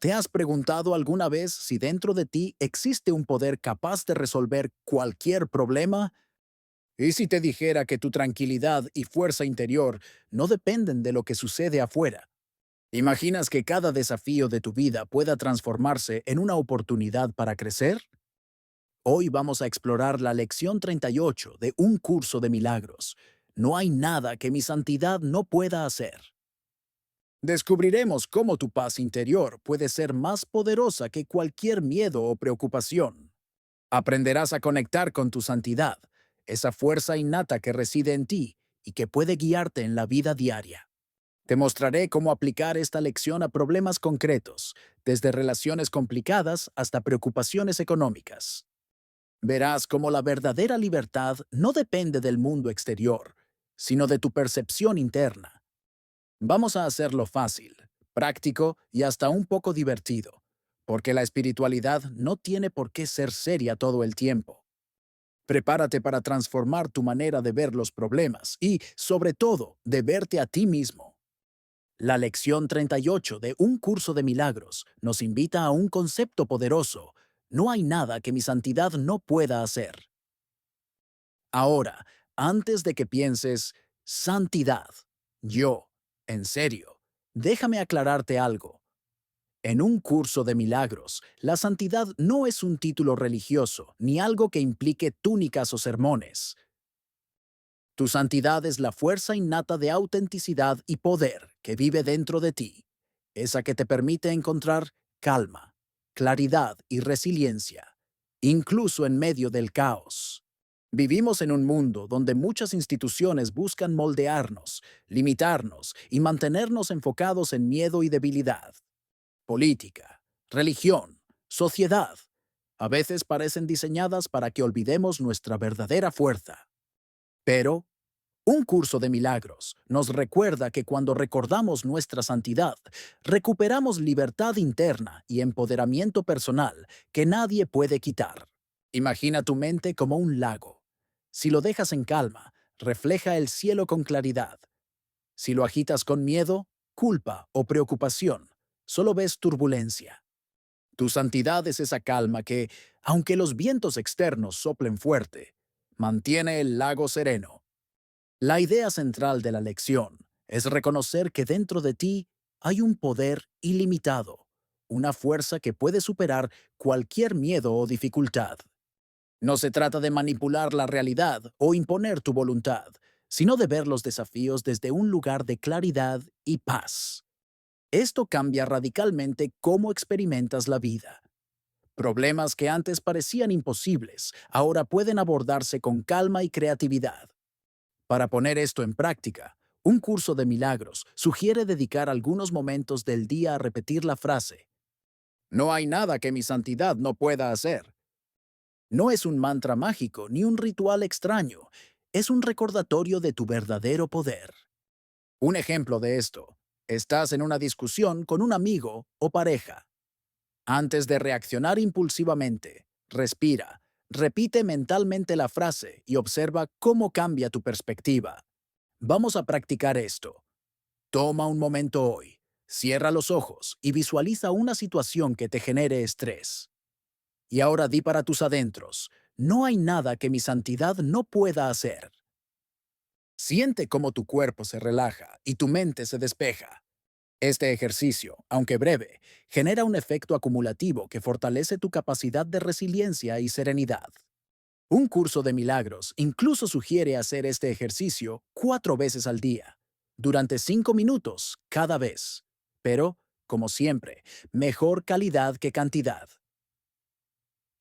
¿Te has preguntado alguna vez si dentro de ti existe un poder capaz de resolver cualquier problema? ¿Y si te dijera que tu tranquilidad y fuerza interior no dependen de lo que sucede afuera? ¿Imaginas que cada desafío de tu vida pueda transformarse en una oportunidad para crecer? Hoy vamos a explorar la lección 38 de Un curso de milagros. No hay nada que mi santidad no pueda hacer. Descubriremos cómo tu paz interior puede ser más poderosa que cualquier miedo o preocupación. Aprenderás a conectar con tu santidad, esa fuerza innata que reside en ti y que puede guiarte en la vida diaria. Te mostraré cómo aplicar esta lección a problemas concretos, desde relaciones complicadas hasta preocupaciones económicas. Verás cómo la verdadera libertad no depende del mundo exterior, sino de tu percepción interna. Vamos a hacerlo fácil, práctico y hasta un poco divertido, porque la espiritualidad no tiene por qué ser seria todo el tiempo. Prepárate para transformar tu manera de ver los problemas y, sobre todo, de verte a ti mismo. La lección 38 de Un curso de milagros nos invita a un concepto poderoso. No hay nada que mi santidad no pueda hacer. Ahora, antes de que pienses, santidad, yo, en serio, déjame aclararte algo. En Un curso de milagros, la santidad no es un título religioso ni algo que implique túnicas o sermones. Tu santidad es la fuerza innata de autenticidad y poder que vive dentro de ti, esa que te permite encontrar calma, claridad y resiliencia, incluso en medio del caos. Vivimos en un mundo donde muchas instituciones buscan moldearnos, limitarnos y mantenernos enfocados en miedo y debilidad. Política, religión, sociedad, a veces parecen diseñadas para que olvidemos nuestra verdadera fuerza. Pero un curso de milagros nos recuerda que cuando recordamos nuestra santidad, recuperamos libertad interna y empoderamiento personal que nadie puede quitar. Imagina tu mente como un lago. Si lo dejas en calma, refleja el cielo con claridad. Si lo agitas con miedo, culpa o preocupación, solo ves turbulencia. Tu santidad es esa calma que, aunque los vientos externos soplen fuerte, mantiene el lago sereno. La idea central de la lección es reconocer que dentro de ti hay un poder ilimitado, una fuerza que puede superar cualquier miedo o dificultad. No se trata de manipular la realidad o imponer tu voluntad, sino de ver los desafíos desde un lugar de claridad y paz. Esto cambia radicalmente cómo experimentas la vida. Problemas que antes parecían imposibles, ahora pueden abordarse con calma y creatividad. Para poner esto en práctica, un curso de milagros sugiere dedicar algunos momentos del día a repetir la frase, no hay nada que mi santidad no pueda hacer. No es un mantra mágico ni un ritual extraño, es un recordatorio de tu verdadero poder. Un ejemplo de esto, estás en una discusión con un amigo o pareja. Antes de reaccionar impulsivamente, respira, repite mentalmente la frase y observa cómo cambia tu perspectiva. Vamos a practicar esto. Toma un momento hoy, cierra los ojos y visualiza una situación que te genere estrés. Y ahora di para tus adentros, no hay nada que mi santidad no pueda hacer. Siente cómo tu cuerpo se relaja y tu mente se despeja. Este ejercicio, aunque breve, genera un efecto acumulativo que fortalece tu capacidad de resiliencia y serenidad. Un curso de milagros incluso sugiere hacer este ejercicio 4 veces al día, durante 5 minutos cada vez. Pero, como siempre, mejor calidad que cantidad.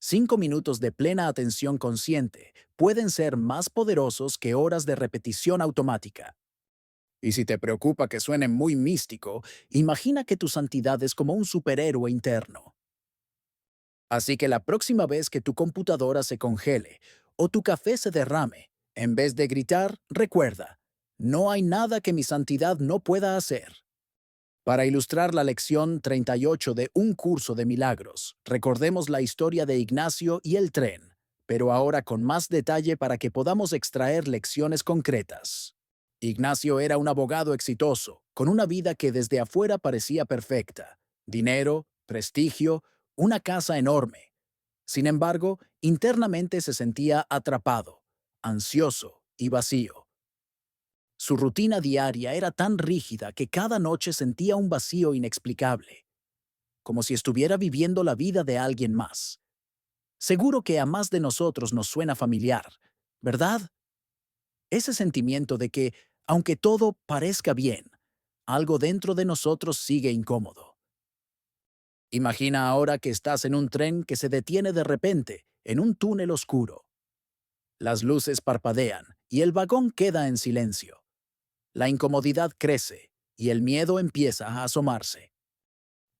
5 minutos de plena atención consciente pueden ser más poderosos que horas de repetición automática. Y si te preocupa que suene muy místico, imagina que tu santidad es como un superhéroe interno. Así que la próxima vez que tu computadora se congele o tu café se derrame, en vez de gritar, recuerda, no hay nada que mi santidad no pueda hacer. Para ilustrar la lección 38 de Un curso de milagros, recordemos la historia de Ignacio y el tren, pero ahora con más detalle para que podamos extraer lecciones concretas. Ignacio era un abogado exitoso, con una vida que desde afuera parecía perfecta. Dinero, prestigio, una casa enorme. Sin embargo, internamente se sentía atrapado, ansioso y vacío. Su rutina diaria era tan rígida que cada noche sentía un vacío inexplicable, como si estuviera viviendo la vida de alguien más. Seguro que a más de nosotros nos suena familiar, ¿verdad? Ese sentimiento de que, aunque todo parezca bien, algo dentro de nosotros sigue incómodo. Imagina ahora que estás en un tren que se detiene de repente, en un túnel oscuro. Las luces parpadean y el vagón queda en silencio. La incomodidad crece y el miedo empieza a asomarse.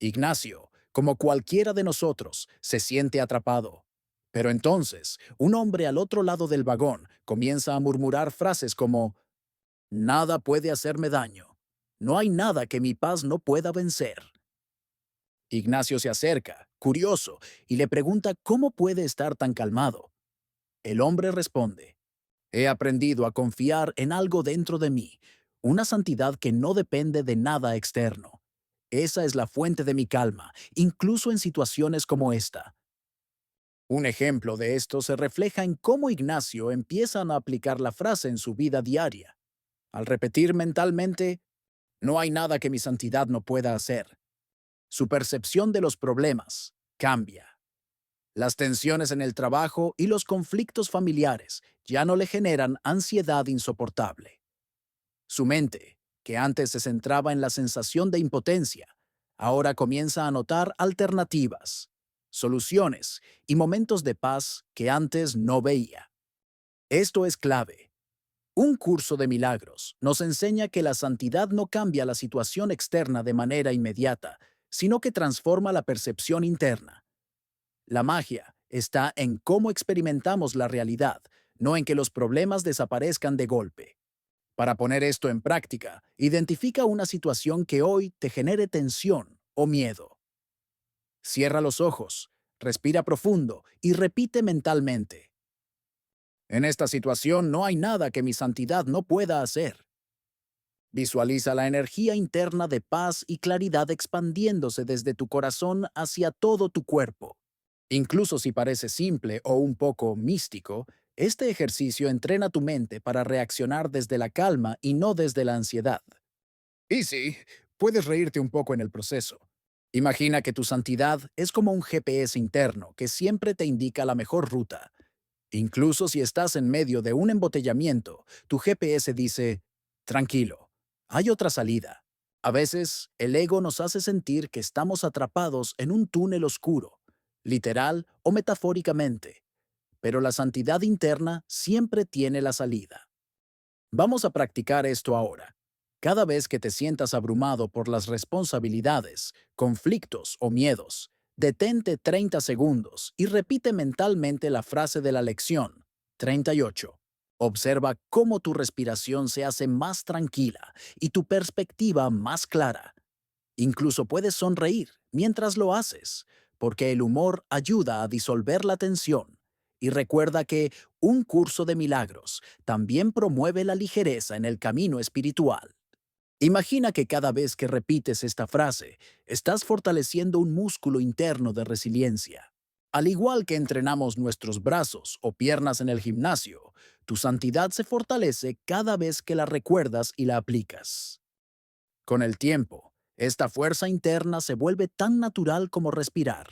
Ignacio, como cualquiera de nosotros, se siente atrapado. Pero entonces, un hombre al otro lado del vagón comienza a murmurar frases como: nada puede hacerme daño. No hay nada que mi paz no pueda vencer. Ignacio se acerca, curioso, y le pregunta cómo puede estar tan calmado. El hombre responde: he aprendido a confiar en algo dentro de mí, una santidad que no depende de nada externo. Esa es la fuente de mi calma, incluso en situaciones como esta. Un ejemplo de esto se refleja en cómo Ignacio empieza a aplicar la frase en su vida diaria. Al repetir mentalmente: no hay nada que mi santidad no pueda hacer, su percepción de los problemas cambia. Las tensiones en el trabajo y los conflictos familiares ya no le generan ansiedad insoportable. Su mente, que antes se centraba en la sensación de impotencia, ahora comienza a notar alternativas, soluciones y momentos de paz que antes no veía. Esto es clave. Un curso de milagros nos enseña que la santidad no cambia la situación externa de manera inmediata, sino que transforma la percepción interna. La magia está en cómo experimentamos la realidad, no en que los problemas desaparezcan de golpe. Para poner esto en práctica, identifica una situación que hoy te genere tensión o miedo. Cierra los ojos, respira profundo y repite mentalmente: en esta situación no hay nada que mi santidad no pueda hacer. Visualiza la energía interna de paz y claridad expandiéndose desde tu corazón hacia todo tu cuerpo. Incluso si parece simple o un poco místico, este ejercicio entrena tu mente para reaccionar desde la calma y no desde la ansiedad. Y sí, puedes reírte un poco en el proceso. Imagina que tu santidad es como un GPS interno que siempre te indica la mejor ruta. Incluso si estás en medio de un embotellamiento, tu GPS dice: tranquilo, hay otra salida. A veces, el ego nos hace sentir que estamos atrapados en un túnel oscuro, literal o metafóricamente, pero la santidad interna siempre tiene la salida. Vamos a practicar esto ahora. Cada vez que te sientas abrumado por las responsabilidades, conflictos o miedos, detente 30 segundos y repite mentalmente la frase de la lección 38. Observa cómo tu respiración se hace más tranquila y tu perspectiva más clara. Incluso puedes sonreír mientras lo haces, porque el humor ayuda a disolver la tensión. Y recuerda que un curso de milagros también promueve la ligereza en el camino espiritual. Imagina que cada vez que repites esta frase, estás fortaleciendo un músculo interno de resiliencia. Al igual que entrenamos nuestros brazos o piernas en el gimnasio, tu santidad se fortalece cada vez que la recuerdas y la aplicas. Con el tiempo, esta fuerza interna se vuelve tan natural como respirar.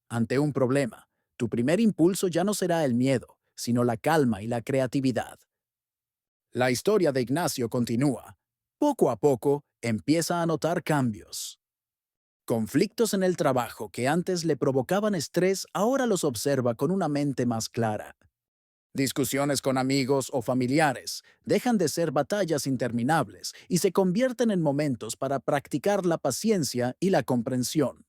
Ante un problema, tu primer impulso ya no será el miedo, sino la calma y la creatividad. La historia de Ignacio continúa. Poco a poco, empieza a notar cambios. Conflictos en el trabajo que antes le provocaban estrés, ahora los observa con una mente más clara. Discusiones con amigos o familiares dejan de ser batallas interminables y se convierten en momentos para practicar la paciencia y la comprensión.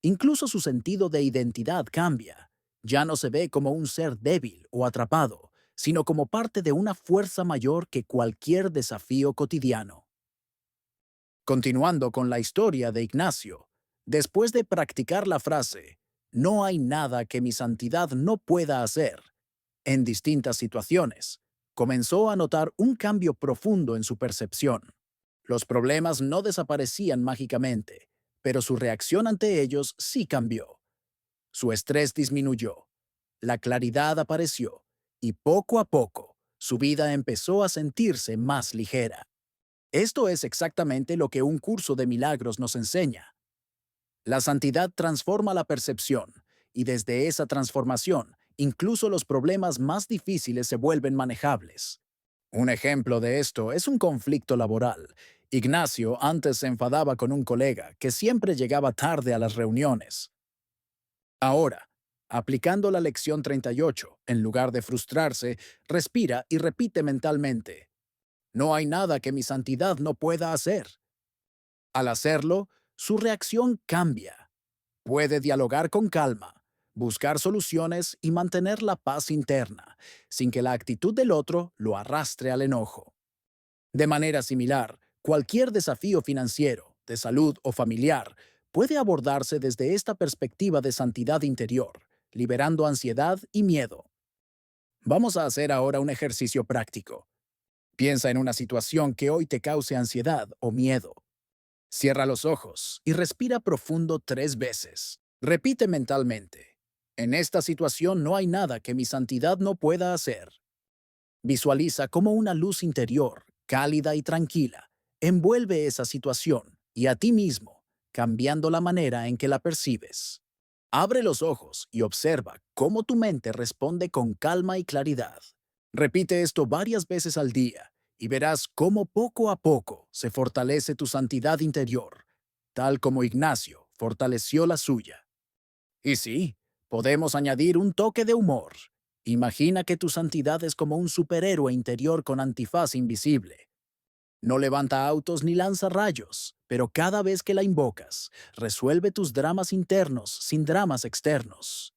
Incluso su sentido de identidad cambia. Ya no se ve como un ser débil o atrapado, sino como parte de una fuerza mayor que cualquier desafío cotidiano. Continuando con la historia de Ignacio, después de practicar la frase: no hay nada que mi santidad no pueda hacer, en distintas situaciones, comenzó a notar un cambio profundo en su percepción. Los problemas no desaparecían mágicamente, pero su reacción ante ellos sí cambió. Su estrés disminuyó, la claridad apareció, y poco a poco su vida empezó a sentirse más ligera. Esto es exactamente lo que un curso de milagros nos enseña. La santidad transforma la percepción, y desde esa transformación, incluso los problemas más difíciles se vuelven manejables. Un ejemplo de esto es un conflicto laboral. Ignacio antes se enfadaba con un colega que siempre llegaba tarde a las reuniones. Ahora, aplicando la lección 38, en lugar de frustrarse, respira y repite mentalmente: no hay nada que mi santidad no pueda hacer. Al hacerlo, su reacción cambia. Puede dialogar con calma, buscar soluciones y mantener la paz interna, sin que la actitud del otro lo arrastre al enojo. De manera similar, cualquier desafío financiero, de salud o familiar puede abordarse desde esta perspectiva de santidad interior, liberando ansiedad y miedo. Vamos a hacer ahora un ejercicio práctico. Piensa en una situación que hoy te cause ansiedad o miedo. Cierra los ojos y respira profundo 3 veces. Repite mentalmente: en esta situación no hay nada que mi santidad no pueda hacer. Visualiza cómo una luz interior, cálida y tranquila, envuelve esa situación y a ti mismo, cambiando la manera en que la percibes. Abre los ojos y observa cómo tu mente responde con calma y claridad. Repite esto varias veces al día y verás cómo poco a poco se fortalece tu santidad interior, tal como Ignacio fortaleció la suya. Y sí, podemos añadir un toque de humor. Imagina que tu santidad es como un superhéroe interior con antifaz invisible. No levanta autos ni lanza rayos, pero cada vez que la invocas, resuelve tus dramas internos sin dramas externos.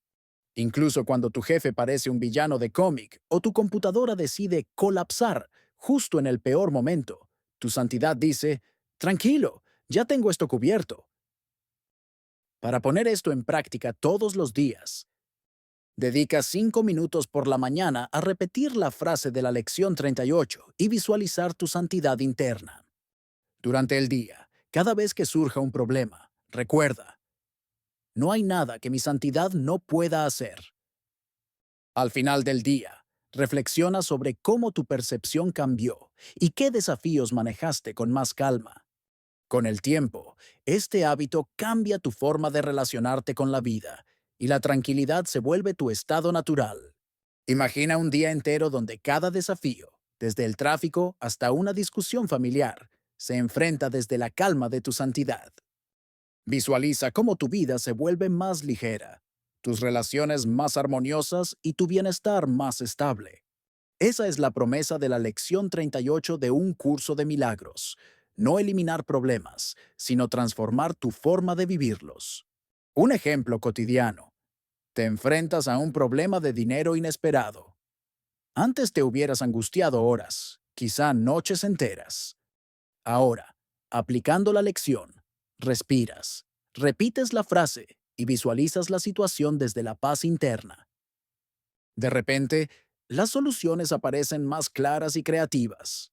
Incluso cuando tu jefe parece un villano de cómic o tu computadora decide colapsar justo en el peor momento, tu santidad dice: tranquilo, ya tengo esto cubierto. Para poner esto en práctica todos los días, dedica 5 minutos por la mañana a repetir la frase de la lección 38 y visualizar tu santidad interna. Durante el día, cada vez que surja un problema, recuerda: no hay nada que mi santidad no pueda hacer. Al final del día, reflexiona sobre cómo tu percepción cambió y qué desafíos manejaste con más calma. Con el tiempo, este hábito cambia tu forma de relacionarte con la vida y la tranquilidad se vuelve tu estado natural. Imagina un día entero donde cada desafío, desde el tráfico hasta una discusión familiar, se enfrenta desde la calma de tu santidad. Visualiza cómo tu vida se vuelve más ligera, tus relaciones más armoniosas y tu bienestar más estable. Esa es la promesa de la lección 38 de un curso de milagros. No eliminar problemas, sino transformar tu forma de vivirlos. Un ejemplo cotidiano. Te enfrentas a un problema de dinero inesperado. Antes te hubieras angustiado horas, quizá noches enteras. Ahora, aplicando la lección, respiras, repites la frase y visualizas la situación desde la paz interna. De repente, las soluciones aparecen más claras y creativas.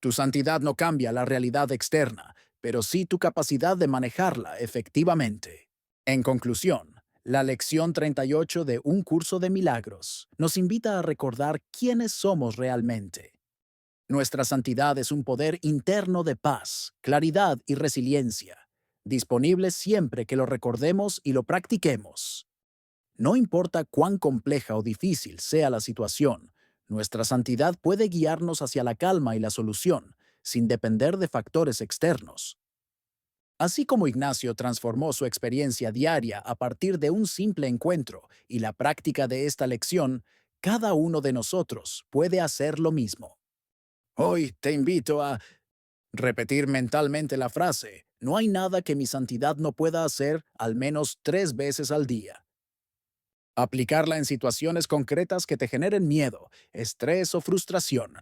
Tu santidad no cambia la realidad externa, pero sí tu capacidad de manejarla efectivamente. En conclusión, la lección 38 de Un Curso de Milagros nos invita a recordar quiénes somos realmente. Nuestra santidad es un poder interno de paz, claridad y resiliencia, disponible siempre que lo recordemos y lo practiquemos. No importa cuán compleja o difícil sea la situación, nuestra santidad puede guiarnos hacia la calma y la solución, sin depender de factores externos. Así como Ignacio transformó su experiencia diaria a partir de un simple encuentro y la práctica de esta lección, cada uno de nosotros puede hacer lo mismo. Hoy te invito a repetir mentalmente la frase: no hay nada que mi santidad no pueda hacer, al menos 3 veces al día. Aplicarla en situaciones concretas que te generen miedo, estrés o frustración.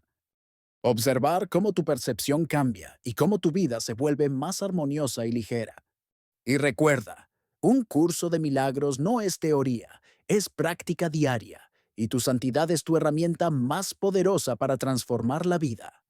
Observar cómo tu percepción cambia y cómo tu vida se vuelve más armoniosa y ligera. Y recuerda, un curso de milagros no es teoría, es práctica diaria, y tu santidad es tu herramienta más poderosa para transformar la vida.